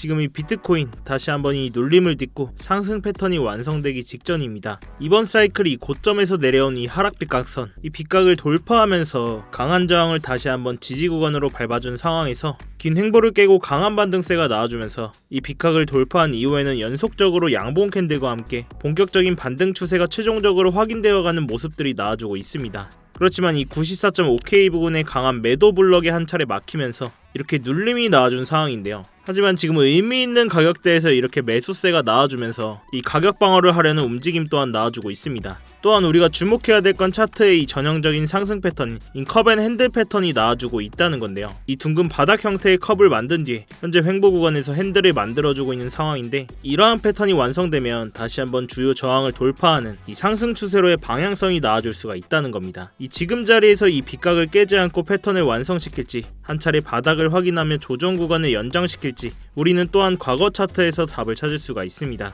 지금 이 비트코인 다시 한번 이 눌림을 딛고 상승 패턴이 완성되기 직전입니다. 이번 사이클이 고점에서 내려온 이 하락 빗각선, 이 빗각을 돌파하면서 강한 저항을 다시 한번 지지 구간으로 밟아준 상황에서 긴 횡보를 깨고 강한 반등세가 나와주면서 이 빗각을 돌파한 이후에는 연속적으로 양봉 캔들과 함께 본격적인 반등 추세가 최종적으로 확인되어가는 모습들이 나와주고 있습니다. 그렇지만 이 94.5K 부근의 강한 매도 블럭에 한 차례 막히면서 이렇게 눌림이 나와준 상황인데요. 하지만 지금 의미 있는 가격대에서 이렇게 매수세가 나와주면서 이 가격 방어를 하려는 움직임 또한 나와주고 있습니다. 또한 우리가 주목해야 될 건 차트의 이 전형적인 상승 패턴, 인 컵 앤 핸들 패턴이 나와주고 있다는 건데요. 이 둥근 바닥 형태의 컵을 만든 뒤에 현재 횡보 구간에서 핸들을 만들어주고 있는 상황인데, 이러한 패턴이 완성되면 다시 한번 주요 저항을 돌파하는 이 상승 추세로의 방향성이 나와줄 수가 있다는 겁니다. 이 지금 자리에서 이 빗각을 깨지 않고 패턴을 완성시킬지, 한 차례 바닥을 확인하며 조정 구간을 연장시킬지, 우리는 또한 과거 차트에서 답을 찾을 수가 있습니다.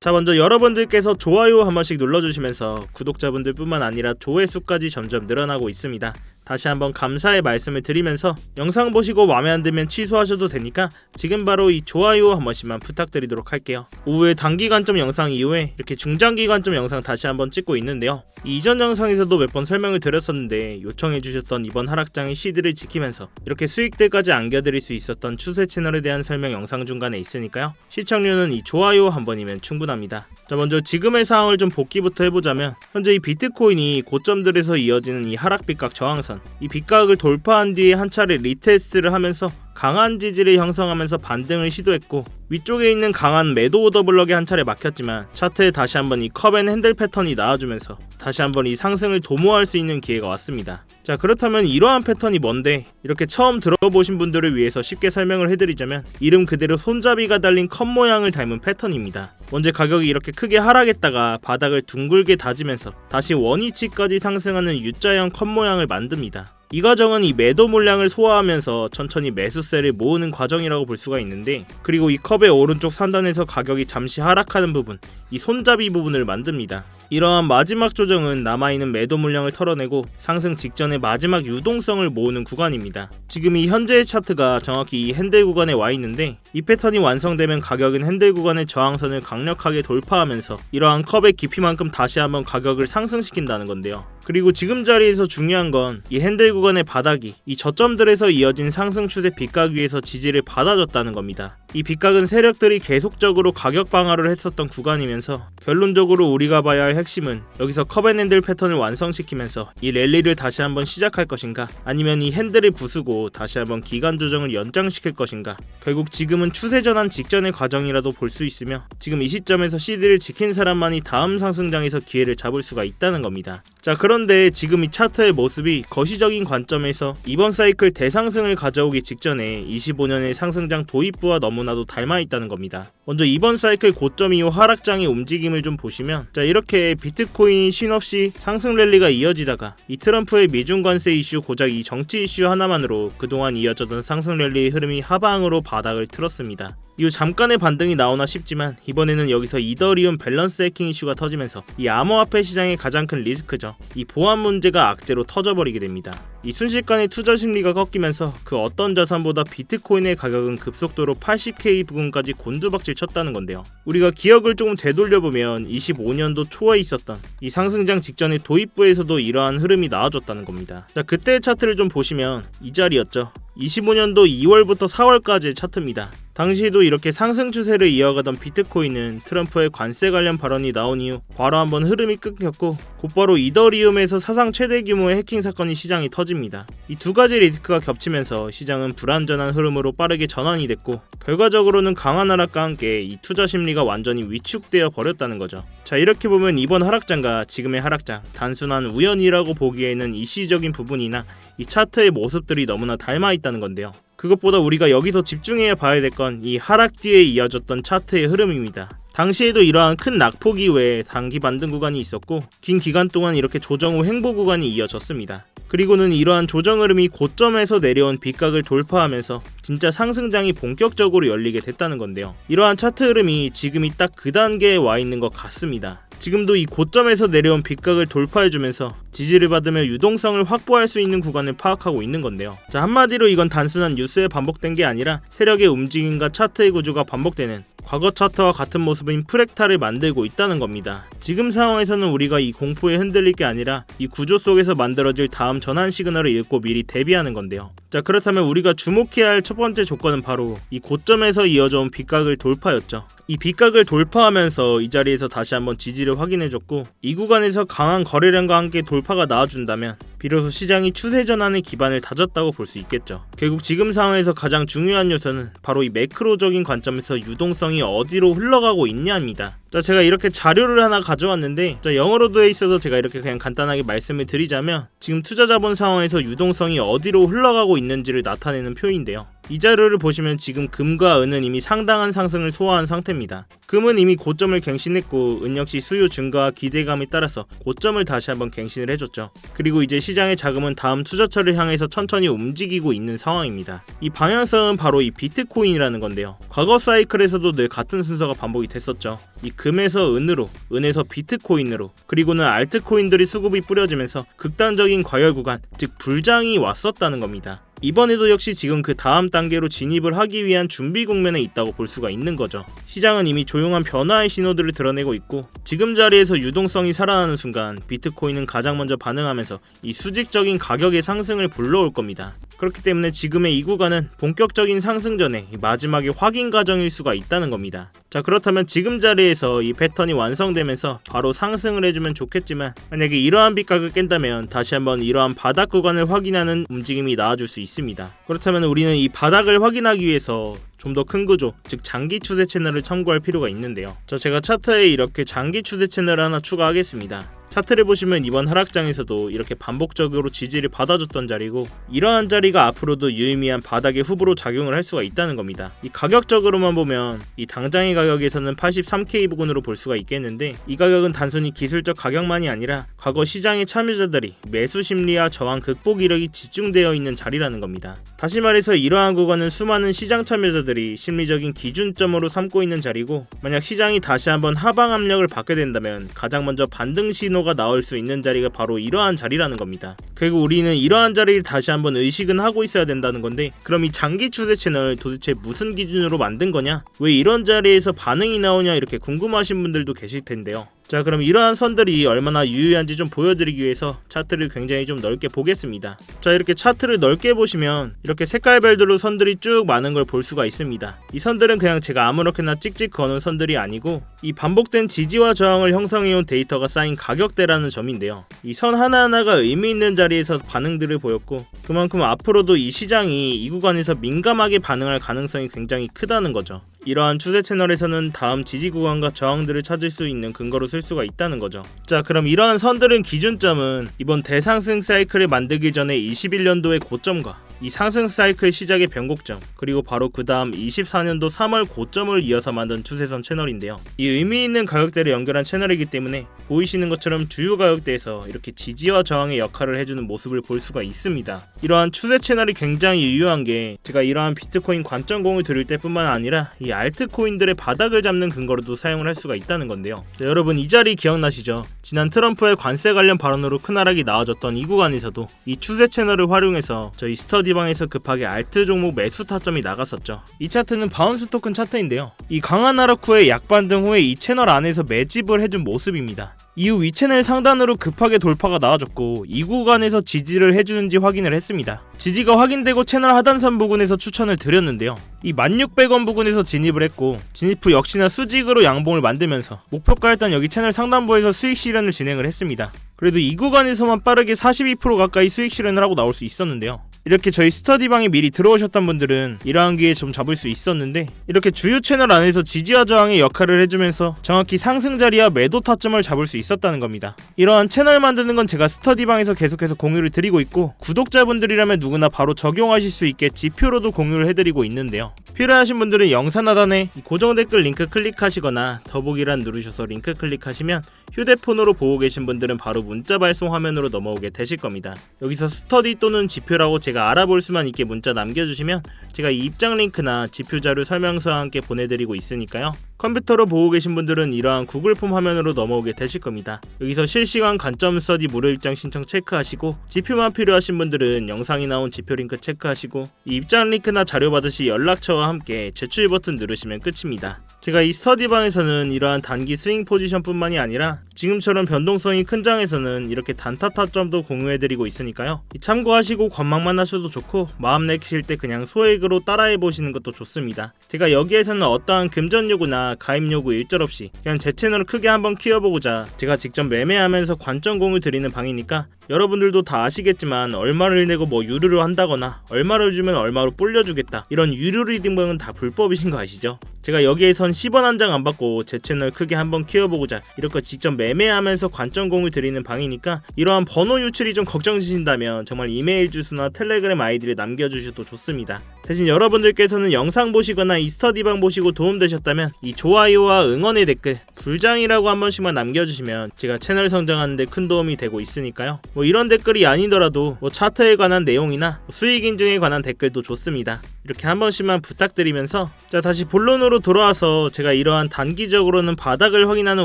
자, 먼저 여러분들께서 좋아요 한 번씩 눌러주시면서 구독자분들 뿐만 아니라 조회수까지 점점 늘어나고 있습니다. 다시 한번 감사의 말씀을 드리면서 영상 보시고 마음에 안 들면 취소하셔도 되니까 지금 바로 이 좋아요 한 번씩만 부탁드리도록 할게요. 오후에 단기관점 영상 이후에 이렇게 중장기관점 영상 다시 한번 찍고 있는데요. 이전 영상에서도 몇 번 설명을 드렸었는데 요청해주셨던 이번 하락장의 시드를 지키면서 이렇게 수익들까지 안겨드릴 수 있었던 추세 채널에 대한 설명 영상 중간에 있으니까요. 시청료는 이 좋아요 한 번이면 충분합니다. 자, 먼저 지금의 상황을 좀 복기부터 해보자면, 현재 이 비트코인이 고점들에서 이어지는 이 하락 빗각 저항선, 이 빗각을 돌파한 뒤에 한 차례 리테스트를 하면서 강한 지지를 형성하면서 반등을 시도했고, 위쪽에 있는 강한 매도 오더 블럭에 한 차례 막혔지만 차트에 다시 한번 이 컵 앤 핸들 패턴이 나와주면서 다시 한번 이 상승을 도모할 수 있는 기회가 왔습니다. 자, 그렇다면 이러한 패턴이 뭔데, 이렇게 처음 들어보신 분들을 위해서 쉽게 설명을 해드리자면 이름 그대로 손잡이가 달린 컵 모양을 닮은 패턴입니다. 먼저 가격이 이렇게 크게 하락했다가 바닥을 둥글게 다지면서 다시 원위치까지 상승하는 U자형 컵 모양을 만듭니다. 이 과정은 이 매도 물량을 소화하면서 천천히 매수세를 모으는 과정이라고 볼 수가 있는데, 그리고 이 컵의 오른쪽 상단에서 가격이 잠시 하락하는 부분, 이 손잡이 부분을 만듭니다. 이러한 마지막 조정은 남아있는 매도 물량을 털어내고 상승 직전의 마지막 유동성을 모으는 구간입니다. 지금 이 현재의 차트가 정확히 이 핸들 구간에 와 있는데, 이 패턴이 완성되면 가격은 핸들 구간의 저항선을 강력하게 돌파하면서 이러한 컵의 깊이만큼 다시 한번 가격을 상승시킨다는 건데요. 그리고 지금 자리에서 중요한 건 이 핸들 구간의 바닥이 이 저점들에서 이어진 상승 추세 빗각 위에서 지지를 받아줬다는 겁니다. 이 빗각은 세력들이 계속적으로 가격 방어를 했었던 구간이면서, 결론적으로 우리가 봐야 할 핵심은 여기서 컵앤핸들 패턴을 완성시키면서 이 랠리를 다시 한번 시작할 것인가, 아니면 이 핸들을 부수고 다시 한번 기간 조정을 연장시킬 것인가. 결국 지금은 추세 전환 직전의 과정이라도 볼 수 있으며, 지금 이 시점에서 시드를 지킨 사람만이 다음 상승장에서 기회를 잡을 수가 있다는 겁니다. 자, 그런데 지금 이 차트의 모습이 거시적인 관점에서 이번 사이클 대상승을 가져오기 직전에 25년의 상승장 도입부와 너무나도 닮아있다는 겁니다. 먼저 이번 사이클 고점 이후 하락장의 움직임을 좀 보시면, 자, 이렇게 비트코인이 쉼없이 상승 랠리가 이어지다가 이 트럼프의 미중 관세 이슈, 고작 이 정치 이슈 하나만으로 그동안 이어졌던 상승 랠리의 흐름이 하방으로 바닥을 틀었습니다. 이후 잠깐의 반등이 나오나 싶지만 이번에는 여기서 이더리움 밸런스 해킹 이슈가 터지면서 이 암호화폐 시장의 가장 큰 리스크죠. 이 보안 문제가 악재로 터져버리게 됩니다. 이 순식간에 투자 심리가 꺾이면서 그 어떤 자산보다 비트코인의 가격은 급속도로 80K 부근까지 곤두박질 쳤다는 건데요. 우리가 기억을 조금 되돌려보면 25년도 초에 있었던 이 상승장 직전의 도입부에서도 이러한 흐름이 나와줬다는 겁니다. 자, 그때의 차트를 좀 보시면 이 자리였죠. 25년도 2월부터 4월까지의 차트입니다. 당시에도 이렇게 상승 추세를 이어가던 비트코인은 트럼프의 관세 관련 발언이 나온 이후 바로 한번 흐름이 끊겼고, 곧바로 이더리움에서 사상 최대 규모의 해킹 사건이 시장에 터집니다. 이 두 가지 리스크가 겹치면서 시장은 불안전한 흐름으로 빠르게 전환이 됐고, 결과적으로는 강한 하락과 함께 이 투자 심리가 완전히 위축되어 버렸다는 거죠. 자, 이렇게 보면 이번 하락장과 지금의 하락장, 단순한 우연이라고 보기에는 이시적인 부분이나 이 차트의 모습들이 너무나 닮아 있다는 건데요. 그것보다 우리가 여기서 집중해야 봐야 될 건 이 하락 뒤에 이어졌던 차트의 흐름입니다. 당시에도 이러한 큰 낙폭 이후에 단기 반등 구간이 있었고, 긴 기간 동안 이렇게 조정 후 횡보 구간이 이어졌습니다. 그리고는 이러한 조정 흐름이 고점에서 내려온 빗각을 돌파하면서 진짜 상승장이 본격적으로 열리게 됐다는 건데요. 이러한 차트 흐름이 지금이 딱 그 단계에 와 있는 것 같습니다. 지금도 이 고점에서 내려온 빗각을 돌파해주면서 지지를 받으며 유동성을 확보할 수 있는 구간을 파악하고 있는 건데요. 자, 한마디로 이건 단순한 뉴스에 반복된 게 아니라 세력의 움직임과 차트의 구조가 반복되는 과거 차트와 같은 모습인 프랙탈을 만들고 있다는 겁니다. 지금 상황에서는 우리가 이 공포에 흔들릴 게 아니라 이 구조 속에서 만들어질 다음 전환 시그널을 읽고 미리 대비하는 건데요. 자, 그렇다면 우리가 주목해야 할 첫 번째 조건은 바로 이 고점에서 이어져 온 빗각을 돌파였죠. 이 빗각을 돌파하면서 이 자리에서 다시 한번 지지를 확인해줬고, 이 구간에서 강한 거래량과 함께 돌파가 나와준다면 비로소 시장이 추세 전환의 기반을 다졌다고 볼 수 있겠죠. 결국 지금 상황에서 가장 중요한 요소는 바로 이 매크로적인 관점에서 유동성이 어디로 흘러가고 있냐입니다. 자, 제가 이렇게 자료를 하나 가져왔는데, 자, 영어로 되어 있어서 제가 이렇게 그냥 간단하게 말씀을 드리자면, 지금 투자자본 상황에서 유동성이 어디로 흘러가고 있는지를 나타내는 표인데요. 이 자료를 보시면 지금 금과 은은 이미 상당한 상승을 소화한 상태입니다. 금은 이미 고점을 갱신했고, 은 역시 수요 증가와 기대감에 따라서 고점을 다시 한번 갱신을 해줬죠. 그리고 이제 시장의 자금은 다음 투자처를 향해서 천천히 움직이고 있는 상황입니다. 이 방향성은 바로 이 비트코인이라는 건데요. 과거 사이클에서도 늘 같은 순서가 반복이 됐었죠. 이 금에서 은으로, 은에서 비트코인으로, 그리고는 알트코인들이 수급이 뿌려지면서 극단적인 과열 구간, 즉 불장이 왔었다는 겁니다. 이번에도 역시 지금 그 다음 단계로 진입을 하기 위한 준비 국면에 있다고 볼 수가 있는 거죠. 시장은 이미 조용한 변화의 신호들을 드러내고 있고, 지금 자리에서 유동성이 살아나는 순간 비트코인은 가장 먼저 반응하면서 이 수직적인 가격의 상승을 불러올 겁니다. 그렇기 때문에 지금의 이 구간은 본격적인 상승 전에 마지막에 확인 과정일 수가 있다는 겁니다. 자, 그렇다면 지금 자리에서 이 패턴이 완성되면서 바로 상승을 해주면 좋겠지만, 만약에 이러한 빗각을 깬다면 다시 한번 이러한 바닥 구간을 확인하는 움직임이 나와줄 수 있습니다. 그렇다면 우리는 이 바닥을 확인하기 위해서 좀 더 큰 구조, 즉 장기 추세 채널을 참고할 필요가 있는데요. 제가 차트에 이렇게 장기 추세 채널을 하나 추가하겠습니다. 차트를 보시면 이번 하락장에서도 이렇게 반복적으로 지지를 받아줬던 자리고, 이러한 자리가 앞으로도 유의미한 바닥의 후보로 작용을 할 수가 있다는 겁니다. 이 가격적으로만 보면 이 당장의 가격에서는 83K 부근으로 볼 수가 있겠는데, 이 가격은 단순히 기술적 가격만이 아니라 과거 시장의 참여자들이 매수 심리와 저항 극복 이력이 집중되어 있는 자리라는 겁니다. 다시 말해서 이러한 구간은 수많은 시장 참여자들이 심리적인 기준점으로 삼고 있는 자리고, 만약 시장이 다시 한번 하방 압력을 받게 된다면 가장 먼저 반등 신호가 나올 수 있는 자리가 바로 이러한 자리라는 겁니다. 결국 우리는 이러한 자리를 다시 한번 의식은 하고 있어야 된다는 건데, 그럼 이 장기 추세 채널 도대체 무슨 기준으로 만든 거냐? 왜 이런 자리에서 반응이 나오냐? 이렇게 궁금하신 분들도 계실 텐데요. 자, 그럼 이러한 선들이 얼마나 유효한지 좀 보여드리기 위해서 차트를 굉장히 좀 넓게 보겠습니다. 자, 이렇게 차트를 넓게 보시면 이렇게 색깔별로 선들이 쭉 많은 걸 볼 수가 있습니다. 이 선들은 그냥 제가 아무렇게나 찍찍 거는 선들이 아니고, 이 반복된 지지와 저항을 형성해온 데이터가 쌓인 가격대라는 점인데요. 이 선 하나하나가 의미 있는 자리에서 반응들을 보였고, 그만큼 앞으로도 이 시장이 이 구간에서 민감하게 반응할 가능성이 굉장히 크다는 거죠. 이러한 추세 채널에서는 다음 지지 구간과 저항들을 찾을 수 있는 근거로 쓸 수가 있다는 거죠. 자, 그럼 이러한 선들은 기준점은 이번 대상승 사이클을 만들기 전에 21년도의 고점과 이 상승 사이클 시작의 변곡점, 그리고 바로 그 다음 24년도 3월 고점을 이어서 만든 추세선 채널인데요. 이 의미 있는 가격대를 연결한 채널이기 때문에 보이시는 것처럼 주요 가격대에서 이렇게 지지와 저항의 역할을 해주는 모습을 볼 수가 있습니다. 이러한 추세 채널이 굉장히 유효한 게, 제가 이러한 비트코인 관점공을 드릴 때뿐만 아니라 이 알트코인들의 바닥을 잡는 근거로도 사용을 할 수가 있다는 건데요. 자, 여러분 이 자리 기억나시죠? 지난 트럼프의 관세 관련 발언으로 큰 하락이 나와졌던 이 구간에서도 이 추세 채널을 활용해서 저희 스터디방에서 급하게 알트 종목 매수 타점이 나갔었죠. 이 차트는 바운스 토큰 차트인데요. 이 강한 하락 후에 약반등 후에 이 채널 안에서 매집을 해준 모습입니다. 이후 위 채널 상단으로 급하게 돌파가 나와줬고, 이 구간에서 지지를 해주는지 확인을 했습니다. 지지가 확인되고 채널 하단선 부근에서 추천을 드렸는데요. 이 1600원 부근에서 진입을 했고, 진입 후 역시나 수직으로 양봉을 만들면서 목표가였던 여기 채널 상단부에서 수익 실현을 진행을 했습니다. 그래도 이 구간에서만 빠르게 42% 가까이 수익 실현을 하고 나올 수 있었는데요. 이렇게 저희 스터디방에 미리 들어오셨던 분들은 이러한 기회에 좀 잡을 수 있었는데, 이렇게 주요 채널 안에서 지지와 저항의 역할을 해주면서 정확히 상승 자리와 매도 타점을 잡을 수 있었다는 겁니다. 이러한 채널 만드는 건 제가 스터디방에서 계속해서 공유를 드리고 있고, 구독자분들이라면 누구나 바로 적용하실 수 있게 지표로도 공유를 해드리고 있는데요. 필요하신 분들은 영상 하단에 고정 댓글 링크 클릭하시거나 더보기란 누르셔서 링크 클릭하시면 휴대폰으로 보고 계신 분들은 바로 문자 발송 화면으로 넘어오게 되실 겁니다. 여기서 스터디 또는 지표라고 제가 알아볼 수만 있게 문자 남겨주시면 제가 이 입장 링크나 지표 자료 설명서와 함께 보내드리고 있으니까요. 컴퓨터로 보고 계신 분들은 이러한 구글 폼 화면으로 넘어오게 되실 겁니다. 여기서 실시간 관점 스터디 무료 입장 신청 체크하시고 지표만 필요하신 분들은 영상이 나온 지표 링크 체크하시고 이 입장 링크나 자료 받으실 연락처와 함께 제출 버튼 누르시면 끝입니다. 제가 이 스터디방에서는 이러한 단기 스윙 포지션뿐만이 아니라 지금처럼 변동성이 큰 장에서는 이렇게 단타 타점도 공유해드리고 있으니까요. 참고하시고 관망만 하셔도 좋고 마음 내키실 때 그냥 소액으로 따라해보시는 것도 좋습니다. 제가 여기에서는 어떠한 금전 요구나 가입 요구 일절 없이 그냥 제 채널을 크게 한번 키워보고자 제가 직접 매매하면서 관점 공유 드리는 방이니까 여러분들도 다 아시겠지만 얼마를 내고 뭐 유료로 한다거나 얼마를 주면 얼마로 불려주겠다 이런 유료 리딩방은 다 불법이신 거 아시죠? 제가 여기에선 10원 한 장 안 받고 제 채널 크게 한번 키워보고자 이렇게 직접 매매하면서 관점 공유 드리는 방이니까 이러한 번호 유출이 좀 걱정되신다면 정말 이메일 주소나 텔레그램 아이디를 남겨주셔도 좋습니다. 대신 여러분들께서는 영상 보시거나 이 스터디방 보시고 도움되셨다면 이 좋아요와 응원의 댓글 불장이라고 한 번씩만 남겨주시면 제가 채널 성장하는데 큰 도움이 되고 있으니까요. 뭐 이런 댓글이 아니더라도 뭐 차트에 관한 내용이나 수익 인증에 관한 댓글도 좋습니다. 이렇게 한 번씩만 부탁드리면서 자 다시 본론으로 돌아와서 제가 이러한 단기적으로는 바닥을 확인하는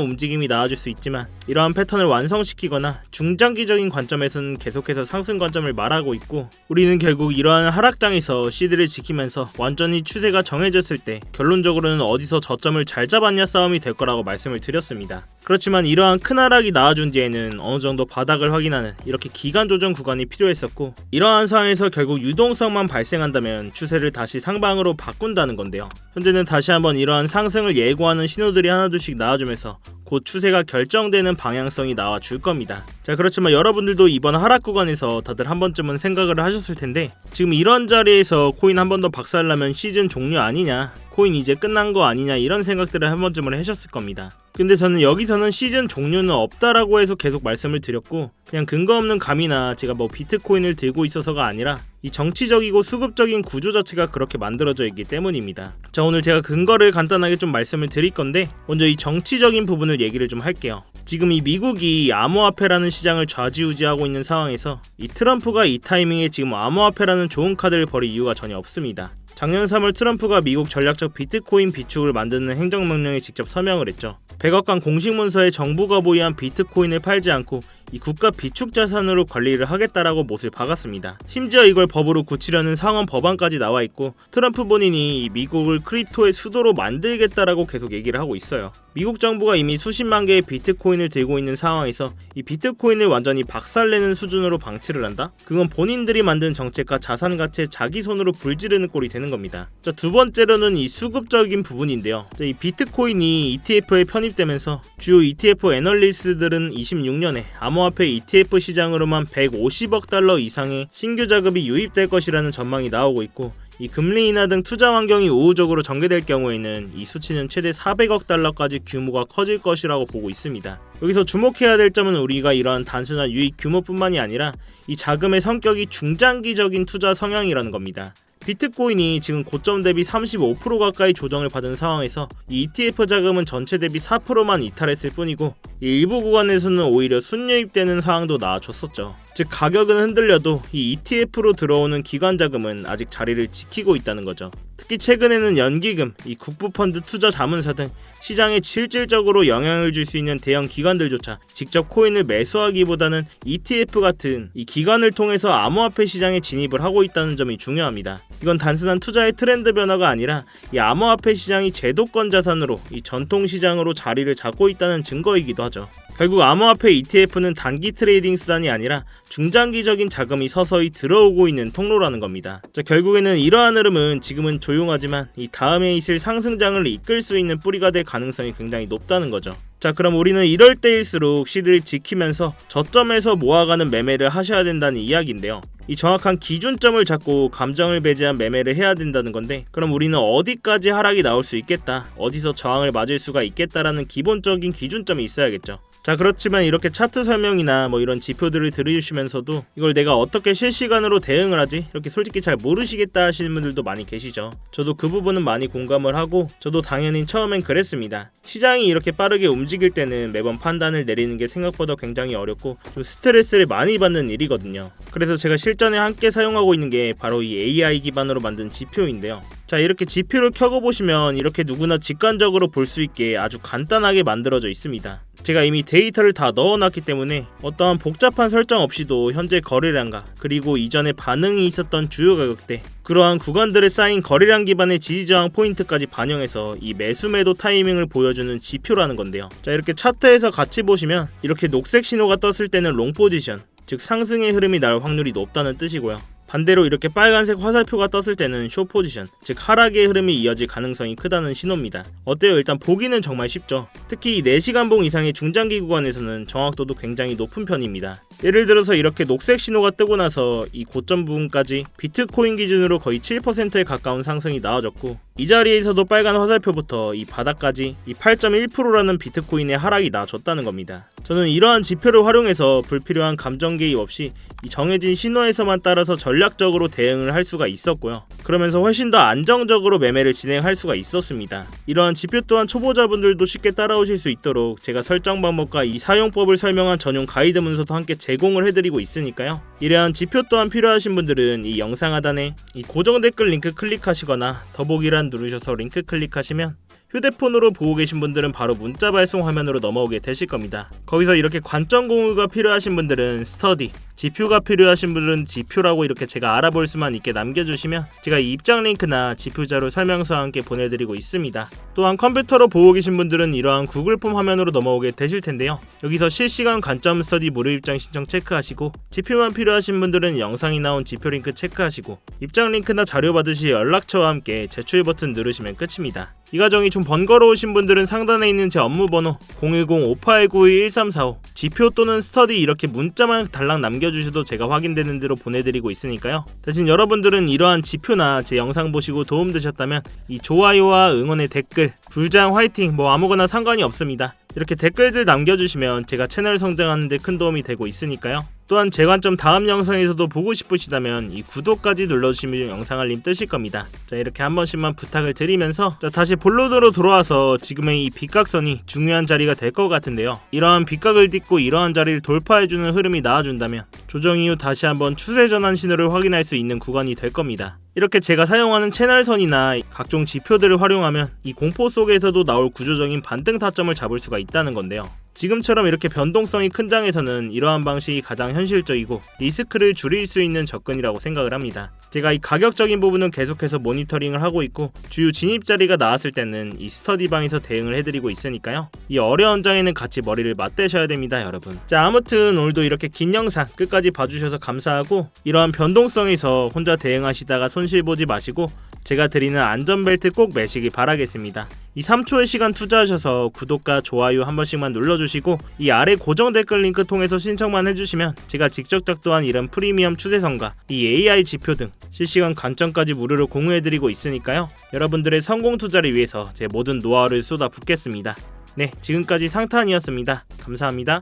움직임이 나와줄 수 있지만 이러한 패턴을 완성시키거나 중장기적인 관점에서는 계속해서 상승 관점을 말하고 있고 우리는 결국 이러한 하락장에서 시드를 지키면서 완전히 추세가 정해졌을 때 결론적으로는 어디서 저점을 잘 잡았냐 싸움이 될 거라고 말씀을 드렸습니다. 그렇지만 이러한 큰 하락이 나와준 뒤에는 어느 정도 바닥을 확인하는 이렇게 기간 조정 구간이 필요했었고 이러한 상황에서 결국 유동성만 발생한다면 추세를 다시 상방으로 바꾼다는 건데요. 현재는 다시 한번 이러한 상승을 예고하는 신호들이 하나둘씩 나와주면서 곧 추세가 결정되는 방향성이 나와줄 겁니다. 자 그렇지만 여러분들도 이번 하락 구간에서 다들 한 번쯤은 생각을 하셨을 텐데 지금 이런 자리에서 코인 한 번 더 박살나면 시즌 종료 아니냐, 코인 이제 끝난 거 아니냐 이런 생각들을 한 번쯤은 하셨을 겁니다. 근데 저는 여기서는 시즌 종료는 없다라고 해서 계속 말씀을 드렸고 그냥 근거 없는 감이나 제가 뭐 비트코인을 들고 있어서가 아니라 이 정치적이고 수급적인 구조 자체가 그렇게 만들어져 있기 때문입니다. 자 오늘 제가 근거를 간단하게 좀 말씀을 드릴 건데 먼저 이 정치적인 부분을 얘기를 좀 할게요. 지금 이 미국이 암호화폐라는 시장을 좌지우지하고 있는 상황에서 이 트럼프가 이 타이밍에 지금 암호화폐라는 좋은 카드를 벌일 이유가 전혀 없습니다. 작년 3월 트럼프가 미국 전략적 비트코인 비축을 만드는 행정명령에 직접 서명을 했죠. 100억간 공식 문서에 정부가 보유한 비트코인을 팔지 않고 이 국가 비축 자산으로 관리를 하겠다라고 못을 박았습니다. 심지어 이걸 법으로 고치려는 상원 법안까지 나와 있고 트럼프 본인이 이 미국을 크립토의 수도로 만들겠다라고 계속 얘기를 하고 있어요. 미국 정부가 이미 수십만 개의 비트코인을 들고 있는 상황에서 이 비트코인을 완전히 박살내는 수준으로 방치를 한다? 그건 본인들이 만든 정책과 자산 가치에 자기 손으로 불지르는 꼴이 되는 겁니다. 자, 두 번째로는 이 수급적인 부분인데요. 자, 이 비트코인이 ETF에 편입되면서 주요 ETF 애널리스트들은 26년에 암호화폐 ETF 시장으로만 150억 달러 이상의 신규 자금이 유입될 것이라는 전망이 나오고 있고 이 금리 인하 등 투자 환경이 우호적으로 전개될 경우에는 이 수치는 최대 400억 달러까지 규모가 커질 것이라고 보고 있습니다. 여기서 주목해야 될 점은 우리가 이러한 단순한 유입 규모뿐만이 아니라 이 자금의 성격이 중장기적인 투자 성향이라는 겁니다. 비트코인이 지금 고점 대비 35% 가까이 조정을 받은 상황에서 이 ETF 자금은 전체 대비 4%만 이탈했을 뿐이고 일부 구간에서는 오히려 순유입되는 상황도 나와줬었죠. 즉 가격은 흔들려도 이 ETF로 들어오는 기관 자금은 아직 자리를 지키고 있다는 거죠. 특히 최근에는 연기금, 이 국부펀드 투자 자문사 등 시장에 실질적으로 영향을 줄 수 있는 대형 기관들조차 직접 코인을 매수하기보다는 ETF 같은 이 기관을 통해서 암호화폐 시장에 진입을 하고 있다는 점이 중요합니다. 이건 단순한 투자의 트렌드 변화가 아니라 이 암호화폐 시장이 제도권 자산으로 이 전통 시장으로 자리를 잡고 있다는 증거이기도 하죠. 결국 암호화폐 ETF는 단기 트레이딩 수단이 아니라 중장기적인 자금이 서서히 들어오고 있는 통로라는 겁니다. 자, 결국에는 이러한 흐름은 지금은 조용하지만 이 다음에 있을 상승장을 이끌 수 있는 뿌리가 될 가능성이 굉장히 높다는 거죠. 자, 그럼 우리는 이럴 때일수록 시드를 지키면서 저점에서 모아가는 매매를 하셔야 된다는 이야기인데요. 이 정확한 기준점을 잡고 감정을 배제한 매매를 해야 된다는 건데 그럼 우리는 어디까지 하락이 나올 수 있겠다, 어디서 저항을 맞을 수가 있겠다라는 기본적인 기준점이 있어야겠죠. 자, 그렇지만 이렇게 차트 설명이나 뭐 이런 지표들을 들으시면서도 이걸 내가 어떻게 실시간으로 대응을 하지? 이렇게 솔직히 잘 모르시겠다 하시는 분들도 많이 계시죠. 저도 그 부분은 많이 공감을 하고 저도 당연히 처음엔 그랬습니다. 시장이 이렇게 빠르게 움직일 때는 매번 판단을 내리는 게 생각보다 굉장히 어렵고 좀 스트레스를 많이 받는 일이거든요. 그래서 제가 실전에 함께 사용하고 있는 게 바로 이 AI 기반으로 만든 지표인데요. 자, 이렇게 지표를 켜고 보시면 이렇게 누구나 직관적으로 볼 수 있게 아주 간단하게 만들어져 있습니다. 제가 이미 데이터를 다 넣어놨기 때문에 어떠한 복잡한 설정 없이도 현재 거래량과 그리고 이전에 반응이 있었던 주요 가격대, 그러한 구간들에 쌓인 거래량 기반의 지지저항 포인트까지 반영해서 이 매수 매도 타이밍을 보여주는 지표라는 건데요. 자, 이렇게 차트에서 같이 보시면 이렇게 녹색 신호가 떴을 때는 롱 포지션, 즉 상승의 흐름이 날 확률이 높다는 뜻이고요. 반대로 이렇게 빨간색 화살표가 떴을 때는 숏 포지션, 즉 하락의 흐름이 이어질 가능성이 크다는 신호입니다. 어때요? 일단 보기는 정말 쉽죠. 특히 이 4시간봉 이상의 중장기 구간에서는 정확도도 굉장히 높은 편입니다. 예를 들어서 이렇게 녹색 신호가 뜨고 나서 이 고점 부분까지 비트코인 기준으로 거의 7%에 가까운 상승이 나와졌고, 이 자리에서도 빨간 화살표부터 이 바닥까지 이 8.1%라는 비트코인의 하락이 나와줬다는 겁니다. 저는 이러한 지표를 활용해서 불필요한 감정 개입 없이 이 정해진 신호에서만 따라서 전략적으로 대응을 할 수가 있었고요. 그러면서 훨씬 더 안정적으로 매매를 진행할 수가 있었습니다. 이러한 지표 또한 초보자분들도 쉽게 따라오실 수 있도록 제가 설정 방법과 이 사용법을 설명한 전용 가이드 문서도 함께 제공을 해드리고 있으니까요. 이러한 지표 또한 필요하신 분들은 이 영상 하단에 이 고정 댓글 링크 클릭하시거나 더보기란 누르셔서 링크 클릭하시면 휴대폰으로 보고 계신 분들은 바로 문자 발송 화면으로 넘어오게 되실 겁니다. 거기서 이렇게 관점 공유가 필요하신 분들은 스터디, 지표가 필요하신 분들은 지표라고 이렇게 제가 알아볼 수만 있게 남겨주시면 제가 이 입장 링크나 지표 자료 설명서와 함께 보내드리고 있습니다. 또한 컴퓨터로 보고 계신 분들은 이러한 구글 폼 화면으로 넘어오게 되실 텐데요. 여기서 실시간 관점 스터디 무료 입장 신청 체크하시고, 지표만 필요하신 분들은 영상이 나온 지표 링크 체크하시고, 입장 링크나 자료 받으실 연락처와 함께 제출 버튼 누르시면 끝입니다. 이 과정이 좀 번거로우신 분들은 상단에 있는 제 업무번호 010-5892-1345 지표 또는 스터디 이렇게 문자만 달랑 남겨주셔도 제가 확인되는 대로 보내드리고 있으니까요. 대신 여러분들은 이러한 지표나 제 영상 보시고 도움되셨다면 이 좋아요와 응원의 댓글, 불장 화이팅 뭐 아무거나 상관이 없습니다. 이렇게 댓글들 남겨주시면 제가 채널 성장하는 데 큰 도움이 되고 있으니까요. 또한 제 관점 다음 영상에서도 보고 싶으시다면 이 구독까지 눌러주시면 영상 알림 뜨실 겁니다. 자, 이렇게 한 번씩만 부탁을 드리면서 다시 본론으로 돌아와서 지금의 이 빗각선이 중요한 자리가 될 것 같은데요. 이러한 빗각을 딛고 이러한 자리를 돌파해주는 흐름이 나와준다면 조정 이후 다시 한번 추세 전환 신호를 확인할 수 있는 구간이 될 겁니다. 이렇게 제가 사용하는 채널선이나 각종 지표들을 활용하면 이 공포 속에서도 나올 구조적인 반등 타점을 잡을 수가 있다는 건데요. 지금처럼 이렇게 변동성이 큰 장에서는 이러한 방식이 가장 현실적이고 리스크를 줄일 수 있는 접근이라고 생각을 합니다. 제가 이 가격적인 부분은 계속해서 모니터링을 하고 있고, 주요 진입 자리가 나왔을 때는 이 스터디방에서 대응을 해드리고 있으니까요. 이 어려운 장에는 같이 머리를 맞대셔야 됩니다, 여러분. 자, 아무튼 오늘도 이렇게 긴 영상 끝까지 봐주셔서 감사하고, 이러한 변동성에서 혼자 대응하시다가 손실 보지 마시고 제가 드리는 안전벨트 꼭 매시길 바라겠습니다. 이 3초의 시간 투자하셔서 구독과 좋아요 한 번씩만 눌러주시고, 이 아래 고정 댓글 링크 통해서 신청만 해주시면 제가 직접 작도한 이런 프리미엄 추세선과 이 AI 지표 등 실시간 관점까지 무료로 공유해드리고 있으니까요. 여러분들의 성공 투자를 위해서 제 모든 노하우를 쏟아붓겠습니다. 네, 지금까지 상탄이었습니다. 감사합니다.